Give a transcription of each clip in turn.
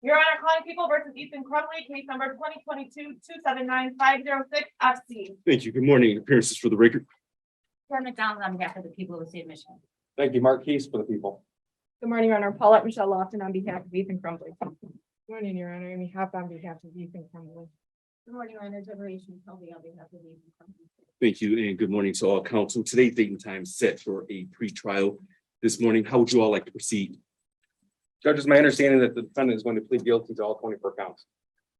Your Honor, calling People versus Ethan Crumbley, case number 2022-279506 FC. Thank you. Good morning. Appearances for the record. Karen McDonald on behalf of the people of the state of Michigan. Thank you, Mark Keys for the people. Good morning, Your Honor. Paulette Michelle Lofton on behalf of Ethan Crumbley. Good morning, Your Honor. Amy Hopp on behalf of Ethan Crumbley. Good morning, Your Honor. Deborah-Ation Kelby on behalf of the Ethan Crumbley. Thank you and good morning to all counsel. Today's date and time is set for a pre-trial this morning. How would you all like to proceed? Judge, it's my understanding that the defendant is going to plead guilty to all 24 counts.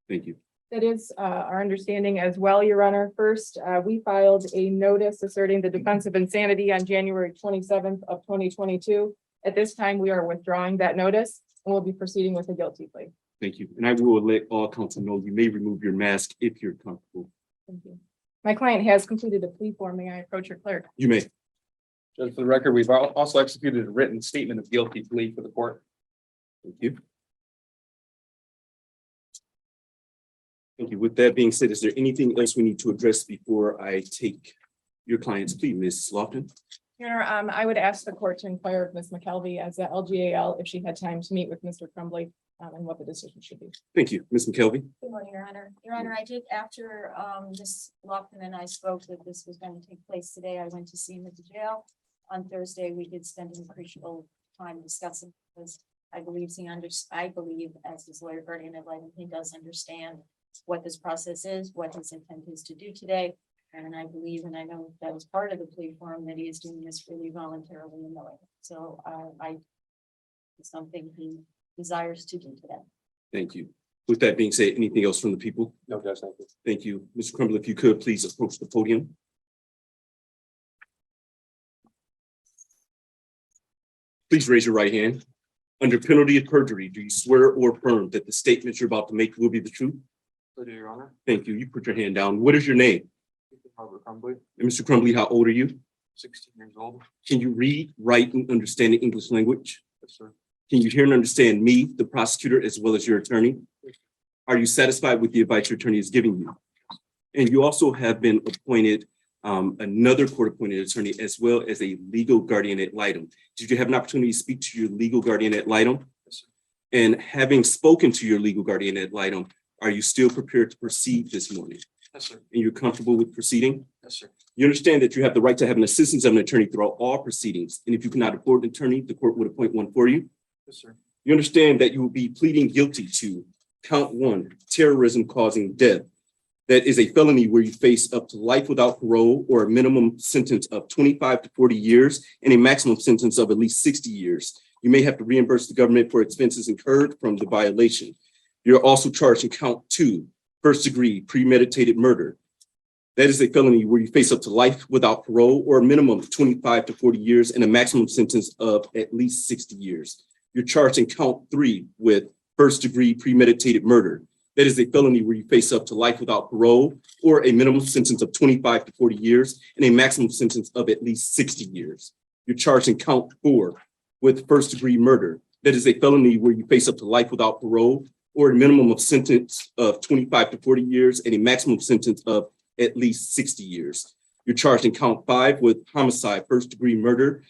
Thank you. That is our understanding as well, Your Honor. First, we filed a notice asserting the defense of insanity on January 27th of 2022. At this time, we are withdrawing that notice and we'll be proceeding with a guilty plea. Thank you. And I will let all counsel know you may remove your mask if you're comfortable. Thank you. My client has completed a plea form. May I approach your clerk? You may. Judge, for the record, we've also executed a written statement of guilty plea for the court. Thank you. Thank you. With that being said, is there anything else we need to address before I take your client's plea, Ms. Lofton? Your Honor, I would ask the court to inquire of Ms. McKelvey as the LGAL if she had time to meet with Mr. Crumbley and what the decision should be. Thank you. Ms. McKelvey? Good morning, Your Honor. Your Honor, I did, after Ms. Lofton and I spoke that this was going to take place today, I went to see him at the jail. On Thursday, we did spend an appreciable time discussing this. I believe as his lawyer guardian ad litem, he does understand what this process is, what his intent is to do today. And I believe, and I know that was part of the plea form, that he is doing this really voluntarily and knowing. So it's something he desires to do today. Thank you. With that being said, anything else from the people? No, Judge, thank you. Thank you. Mr. Crumbley, if you could please approach the podium. Please raise your right hand. Under penalty of perjury, do you swear or affirm that the statements you're about to make will be the truth? I do, Your Honor. Thank you. You put your hand down. What is your name? Crumbley, And Mr. Crumbley, how old are you? 16 years old. Can you read, write, and understand the English language? Yes, sir. Can you hear and understand me, the prosecutor, as well as your attorney? Are you satisfied with the advice your attorney is giving you? And you also have been appointed another court-appointed attorney as well as a legal guardian ad litem. Did you have an opportunity to speak to your legal guardian ad litem? Yes, sir. And having spoken to your legal guardian ad litem, are you still prepared to proceed this morning? Yes, sir. And you're comfortable with proceeding? Yes, sir. You understand that you have the right to have an assistance of an attorney throughout all proceedings. And if you cannot afford an attorney, the court would appoint one for you. Yes, sir. You understand that you will be pleading guilty to count 1, terrorism causing death. That is a felony where you face up to life without parole or a minimum sentence of 25 to 40 years and a maximum sentence of at least 60 years. You may have to reimburse the government for expenses incurred from the violation. You're also charged in count 2, first-degree premeditated murder. That is a felony where you face up to life without parole or a minimum of 25 to 40 years and a maximum sentence of at least 60 years. You're charged in count 3 with first-degree premeditated murder. That is a felony where you face up to life without parole or a minimum sentence of 25 to 40 years and a maximum sentence of at least 60 years. You're charged in count 4 with first-degree murder. That is a felony where you face up to life without parole or a minimum of sentence of 25 to 40 years and a maximum sentence of at least 60 years. You're charged in count 5 with homicide, first-degree murder.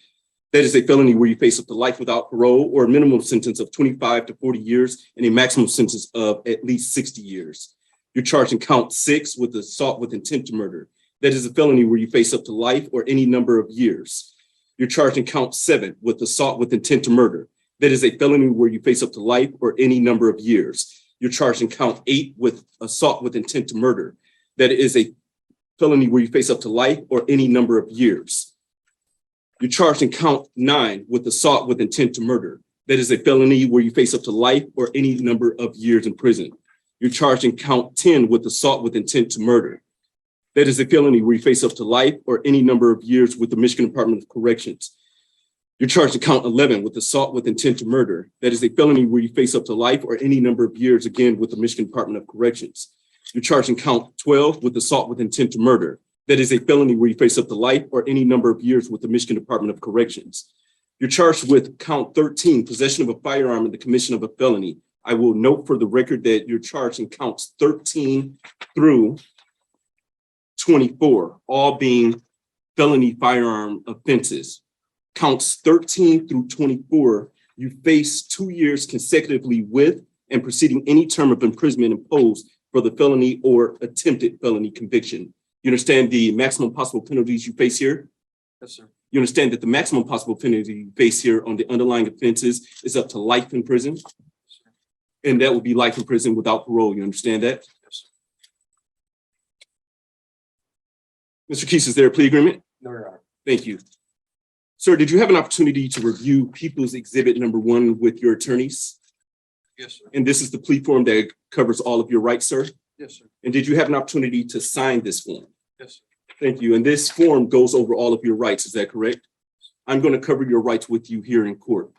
That is a felony where you face up to life without parole or a minimum sentence of 25 to 40 years and a maximum sentence of at least 60 years. You're charged in count 6 with assault with intent to murder. That is a felony where you face up to life or any number of years. You're charged in count 7 with assault with intent to murder. That is a felony where you face up to life or any number of years. You're charged in count 8 with assault with intent to murder. That is a felony where you face up to life or any number of years. You're charged in count 9 with assault with intent to murder. That is a felony where you face up to life or any number of years in prison. You're charged in count 10 with assault with intent to murder. That is a felony where you face up to life or any number of years with the Michigan Department of Corrections. You're charged in count 11 with assault with intent to murder. That is a felony where you face up to life or any number of years, again, with the Michigan Department of Corrections. You're charged in count 12 with assault with intent to murder. That is a felony where you face up to life or any number of years with the Michigan Department of Corrections. You're charged with count 13, possession of a firearm and the commission of a felony. I will note for the record that you're charged in counts 13 through 24, all being felony firearm offenses. Counts 13 through 24, you face 2 years consecutively with and preceding any term of imprisonment imposed for the felony or attempted felony conviction. You understand the maximum possible penalties you face here? Yes, sir. You understand that the maximum possible penalty you face here on the underlying offenses is up to life in prison? And that would be life in prison without parole. You understand that? Yes, Mr. Keese, is there a plea agreement? no, Your Honor. Thank you. Sir, did you have an opportunity to review People's Exhibit number 1 with your attorneys? Yes, sir. And this is the plea form that covers all of your rights, sir? Yes, sir. And did you have an opportunity to sign this form? Yes, sir. Thank you. And this form goes over all of your rights. Is that correct? I'm going to cover your rights with you here in court.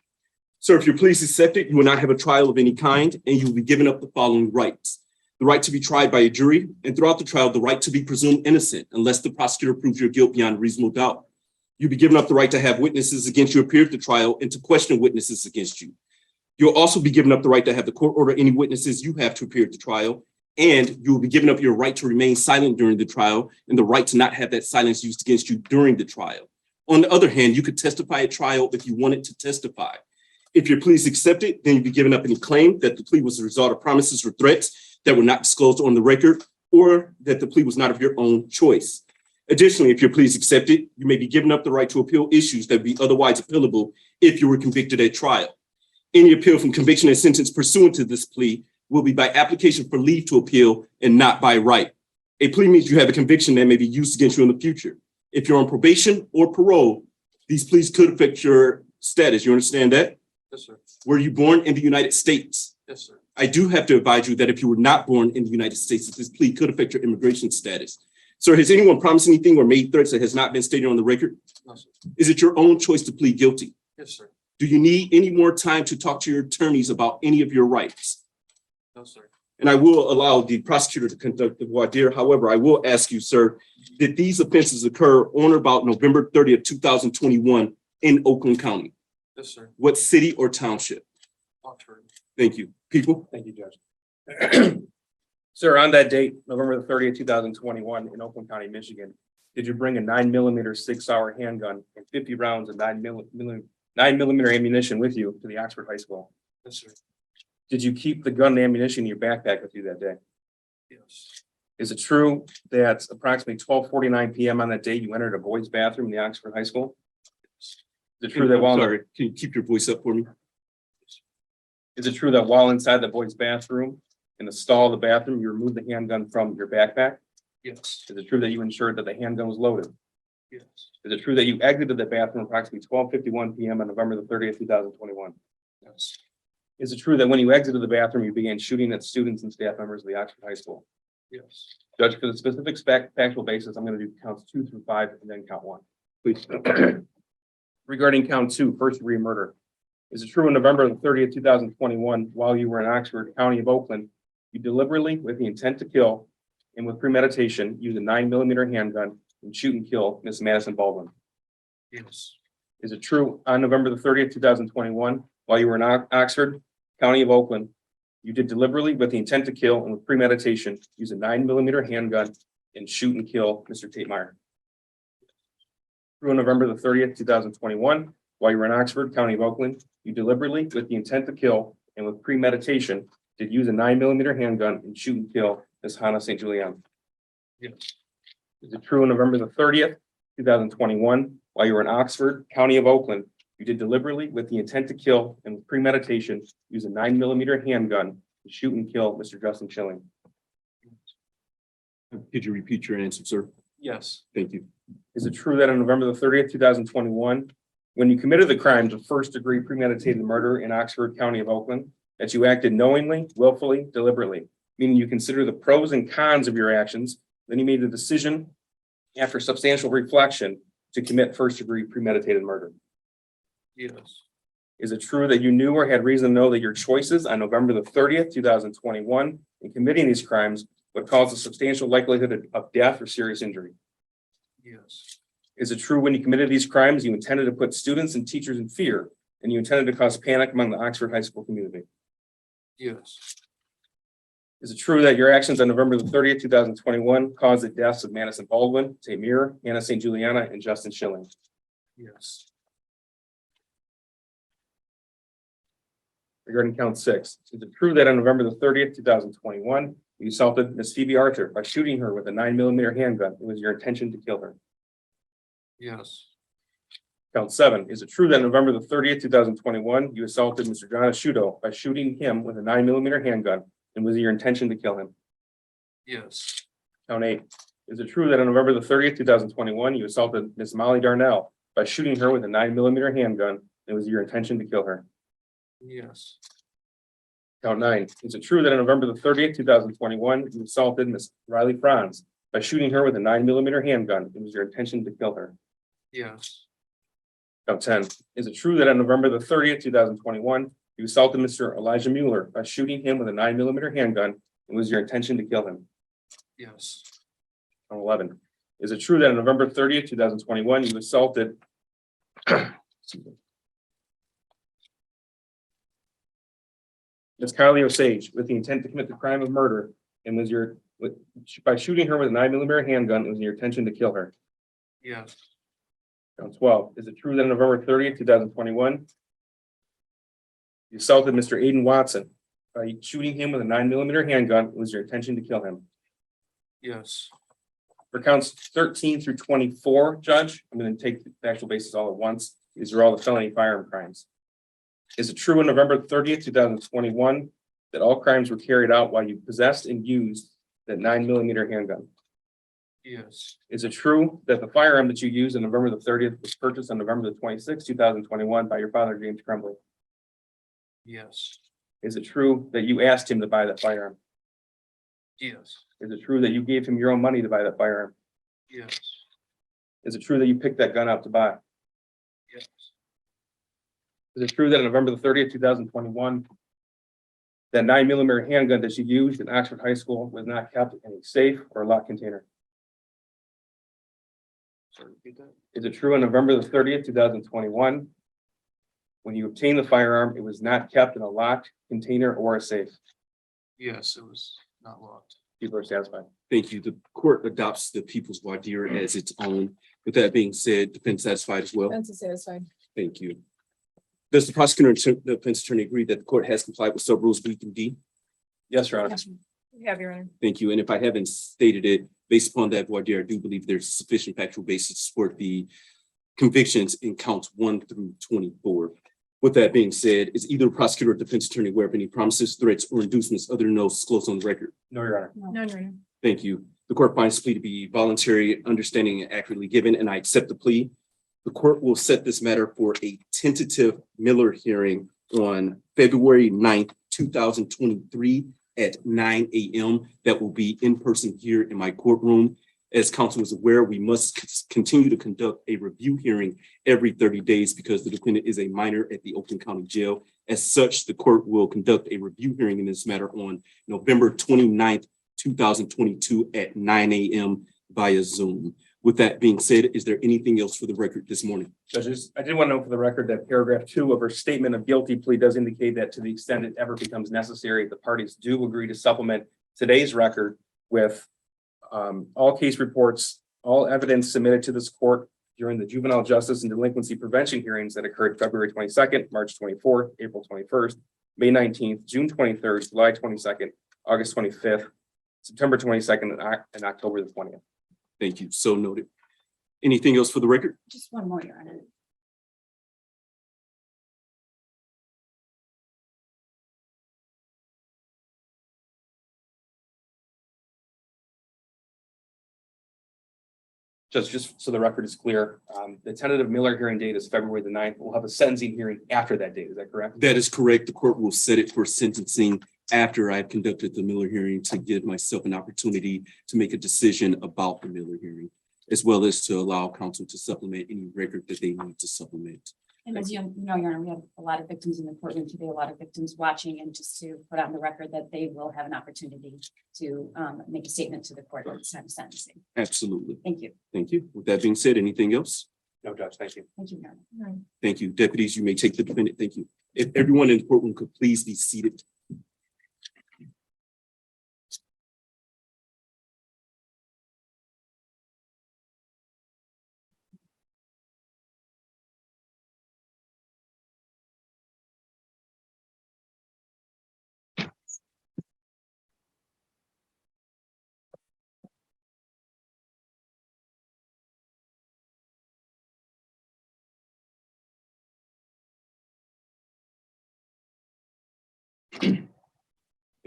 Sir, if your plea is accepted, you will not have a trial of any kind, and you will be given up the following rights: the right to be tried by a jury, and throughout the trial, the right to be presumed innocent unless the prosecutor proves your guilt beyond reasonable doubt. You'll be given up the right to have witnesses against you appear at the trial and to question witnesses against you. You'll also be given up the right to have the court order any witnesses you have to appear at the trial, and you will be given up your right to remain silent during the trial and the right to not have that silence used against you during the trial. On the other hand, you could testify at trial if you wanted to testify. If your plea is accepted, then you'll be given up any claim that the plea was the result of promises or threats that were not disclosed on the record, or that the plea was not of your own choice. Additionally, if your plea is accepted, you may be given up the right to appeal issues that would be otherwise appealable if you were convicted at trial. Any appeal from conviction and sentence pursuant to this plea will be by application for leave to appeal and not by right. A plea means you have a conviction that may be used against you in the future. If you're on probation or parole, these pleas could affect your status. You understand that? Yes, sir. Were you born in the United States? Yes, sir. I do have to advise you that if you were not born in the United States, that this plea could affect your immigration status. Sir, has anyone promised anything or made threats that has not been stated on the record? No, sir. Is it your own choice to plead guilty? Yes, sir. Do you need any more time to talk to your attorneys about any of your rights? No, sir. And I will allow the prosecutor to conduct the voir dire. However, I will ask you, sir, did these offenses occur on or about November 30th, 2021 in Oakland County? Yes, sir. What city or township? Oxford. Thank you. People? Thank you, Judge. Sir, on that date, November the 30th, 2021, in Oakland County, Michigan, did you bring a 9mm 6-hour handgun and 50 rounds of 9mm ammunition with you to the Oxford High School? Yes, sir. Did you keep the gun and ammunition in your backpack with you that day? Yes. Is it true that approximately 12:49 p.m. on that day, you entered a boys' bathroom in the Oxford High School? Is it true that while Sorry, can you keep your voice up for me? Is it true that while inside the boys' bathroom, in the stall of the bathroom, you removed the handgun from your backpack? Yes. Is it true that you ensured that the handgun was loaded? Yes. Is it true that you exited the bathroom approximately 12:51 p.m. on November the 30th, 2021? Yes. Is it true that when you exited the bathroom, you began shooting at students and staff members of the Oxford High School? Yes. Judge, for the specific factual basis, I'm going to do counts 2 through 5 and then count 1. Please. Regarding count 2, first-degree murder. Is it true on November the 30th, 2021, while you were in Oxford, County of Oakland, you deliberately, with the intent to kill and with premeditation, use a 9mm handgun and shoot and kill Miss Madison Baldwin? Yes. Is it true on November the 30th, 2021, while you were in Oxford, County of Oakland, you did deliberately, with the intent to kill and with premeditation, use a 9mm handgun and shoot and kill Mr. Tate Meyer? True on November the 30th, 2021, while you were in Oxford, County of Oakland, you deliberately, with the intent to kill and with premeditation, did use a 9mm handgun and shoot and kill Ms. Hannah St. Julian? Yes. Is it true on November the 30th, 2021, while you were in Oxford, County of Oakland, you did deliberately, with the intent to kill and with premeditation, use a 9mm handgun to shoot and kill Mr. Justin Schilling? Could you repeat your answer, sir? Yes. Thank you. Is it true that on November the 30th, 2021, when you committed the crimes of first-degree premeditated murder in Oxford, County of Oakland, that you acted knowingly, willfully, deliberately, meaning you consider the pros and cons of your actions, then you made the decision after substantial reflection to commit first-degree premeditated murder? Yes. Is it true that you knew or had reason to know that your choices on November the 30th, 2021, in committing these crimes would cause a substantial likelihood of death or serious injury? Yes. Is it true when you committed these crimes, you intended to put students and teachers in fear, and you intended to cause panic among the Oxford High School community? Yes. Is it true that your actions on November the 30th, 2021 caused the deaths of Madison Baldwin, Tate Meyer, Hannah St. Juliana, and Justin Schilling? Yes. regarding count 6. Is it true that on November the 30th, 2021, you assaulted Miss Phoebe Arthur by shooting her with a 9mm handgun? It was your intention to kill her. Yes. Count 7. Is it true that on November the 30th, 2021, you assaulted Mr. John Ashudo by shooting him with a 9mm handgun? And was it your intention to kill him? Yes. Count 8. Is it true that on November the 30th, 2021, you assaulted Miss Molly Darnell by shooting her with a 9mm handgun? It was your intention to kill her. Yes. Count 9. Is it true that on November the 30th, 2021, you assaulted Miss Riley Franz by shooting her with a 9mm handgun? It was your intention to kill her. Yes. Count 10. Is it true that on November the 30th, 2021, you assaulted Mr. Elijah Mueller by shooting him with a 9mm handgun? It was your intention to kill him. Yes. Count 11. Is it true that on November 30th, 2021, you assaulted Ms. Kylie Osage with the intent to commit the crime of murder and was by shooting her with a 9mm handgun, it was your intention to kill her. Yes. Count 12. Is it true that on November 30th, 2021, you assaulted Mr. Aiden Watson by shooting him with a 9mm handgun, it was your intention to kill him? Yes. For counts 13 through 24, Judge, I'm going to take the actual basis all at once. These are all the felony firearm crimes. Is it true on November 30th, 2021, that all crimes were carried out while you possessed and used that 9mm handgun? Yes. Is it true that the firearm that you used on November the 30th was purchased on November the 26th, 2021 by your father, James Crumbley? Yes. Is it true that you asked him to buy that firearm? Yes. Is it true that you gave him your own money to buy that firearm? Yes. Is it true that you picked that gun up to buy? Yes. Is it true that on November the 30th, 2021, that 9mm handgun that you used in Oxford High School was not kept in a safe or locked container? Sorry, repeat that. Is it true on November the 30th, 2021, when you obtained the firearm, it was not kept in a locked container or a safe? Yes, it was not locked. People are satisfied. Thank you. The court adopts the people's voir dire as its own. With that being said, defense satisfied as well. Defense is satisfied. Thank you. Does the prosecutor and the defense attorney agree that the court has complied with sub rules B through D? Yes, Your Honor. We have, Your Honor. Thank you. And if I haven't stated it, based upon that voir dire, I do believe there's sufficient factual basis to support the convictions in counts 1 through 24. With that being said, is either prosecutor or defense attorney aware of any promises, threats, or inducements other than those disclosed on the record? No, Your Honor. No, Your Honor. Thank you. The court finds the plea to be voluntary, understanding, and accurately given, and I accept the plea. The court will set this matter for a tentative Miller hearing on February 9th, 2023 at 9 a.m. That will be in person here in my courtroom. As counsel is aware, we must continue to conduct a review hearing every 30 days because the defendant is a minor at the Oakland County Jail. As such, the court will conduct a review hearing in this matter on November 29th, 2022 at 9 a.m. via Zoom. With that being said, is there anything else for the record this morning? Judges, I did want to note for the record that paragraph 2 of her statement of guilty plea does indicate that to the extent it ever becomes necessary, the parties do agree to supplement today's record with all case reports, all evidence submitted to this court during the juvenile justice and delinquency prevention hearings that occurred February 22nd, March 24th, April 21st, May 19th, June 23rd, July 22nd, August 25th, September 22nd, and October the 20th. Thank you. So noted. Anything else for the record? Just one more, Your Honor. Just so the record is clear, the tentative Miller hearing date is February the 9th. We'll have a sentencing hearing after that date. Is that correct? That is correct. The court will set it for sentencing after I've conducted the Miller hearing to give myself an opportunity to make a decision about the Miller hearing, as well as to allow counsel to supplement any record that they need to supplement. And as you know, Your Honor, we have a lot of victims in the courtroom today, a lot of victims watching, and just to put on the record that they will have an opportunity to make a statement to the court at the time of sentencing. Absolutely. Thank you. Thank you. With that being said, anything else? No, Judge. Thank you. Thank you, Your Honor. Thank you. Deputies, you may take the defendant. Thank you. If everyone in the courtroom could please be seated.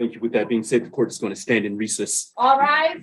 Thank you. With that being said, the court is going to stand in recess. All right.